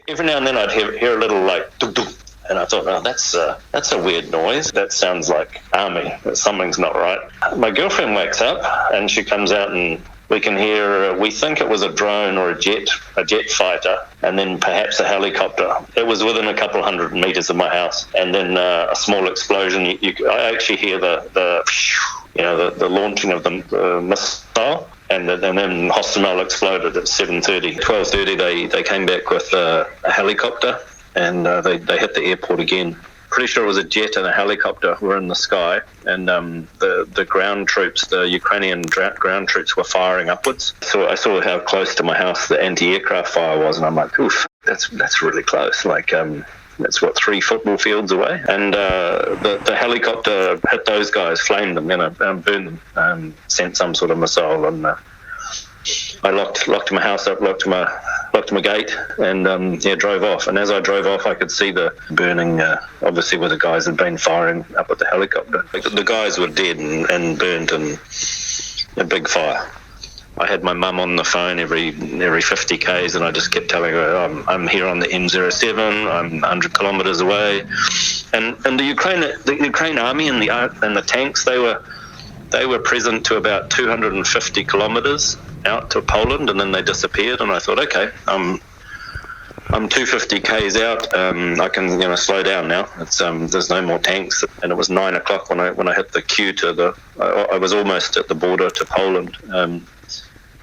every now and then I'd hear a little like duk duk, and I thought, oh, that's a weird noise. That sounds like army. Something's not right. My girlfriend wakes up and she comes out and we can hear, we think it was a drone or a jet fighter, and then perhaps a helicopter. It was within a couple hundred meters of my house, and then a small explosion. I actually hear the launching of the missile, and then Hostomel exploded at 7:30. 12:30 they came back with a helicopter, and they hit the airport again. Pretty sure it was a jet and a helicopter were in the sky, and the ground troops, the Ukrainian ground troops, were firing upwards. So I saw how close to my house the anti-aircraft fire was, and I'm like, oof, that's really close. Like that's 3 football fields away, and the helicopter hit those guys, flamed them, burned them, sent some sort of missile, and I locked my house up, locked my gate, and drove off. And as I drove off, I could see the burning, obviously where the guys had been firing up at the helicopter. The guys were dead and burnt in a big fire. I had my mum on the phone every 50 k's, and I just kept telling her, I'm here on the M07, I'm 100 kilometres away. And the Ukraine army and the tanks, they were present to about 250 kilometres out to Poland, and then they disappeared. And I thought, okay, I'm 250 k's out. I can slow down now. It's there's no more tanks. And it was 9 o'clock when I hit the queue I was almost at the border to Poland.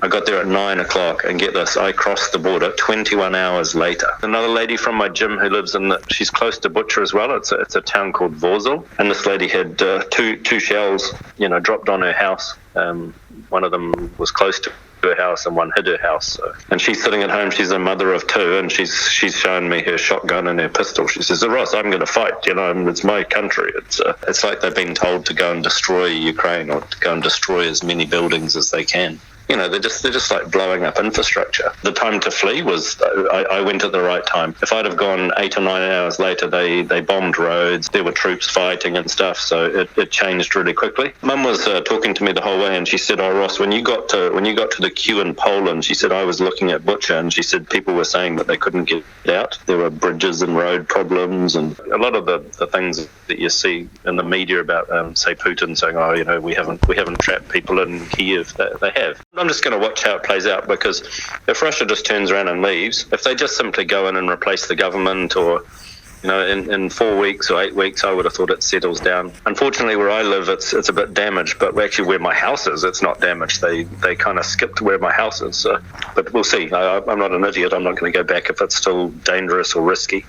I got there at 9 o'clock, and get this, I crossed the border 21 hours later. Another lady from my gym who lives she's close to Butcher as well. It's a town called Vorzel, and this lady had two shells, dropped on her house. One of them was close to her house, and one hit her house. And she's sitting at home. She's a mother of 2, and she's shown me her shotgun and her pistol. She says, Ross, I'm going to fight. It's my country. It's like they've been told to go and destroy Ukraine, or to go and destroy as many buildings as they can. They're just like blowing up infrastructure. The time to flee was, I went at the right time. If I'd have gone 8 or 9 hours later, they bombed roads, there were troops fighting and stuff, so it changed really quickly. Mum was talking to me the whole way, and she said, oh, Ross, when you got to the queue in Poland, she said, I was looking at Butcher, and she said people were saying that they couldn't get out. There were bridges and road problems, and a lot of the things that you see in the media about, say, Putin saying, oh, we haven't trapped people in Kiev. They have. I'm just going to watch how it plays out, because if Russia just turns around and leaves, if they just simply go in and replace the government, or in 4 weeks or 8 weeks, I would have thought it settles down. Unfortunately, where I live, it's a bit damaged, but actually where my house is, it's not damaged. They kind of skipped where my house is. But we'll see. I'm not an idiot. I'm not going to go back if it's still dangerous or risky.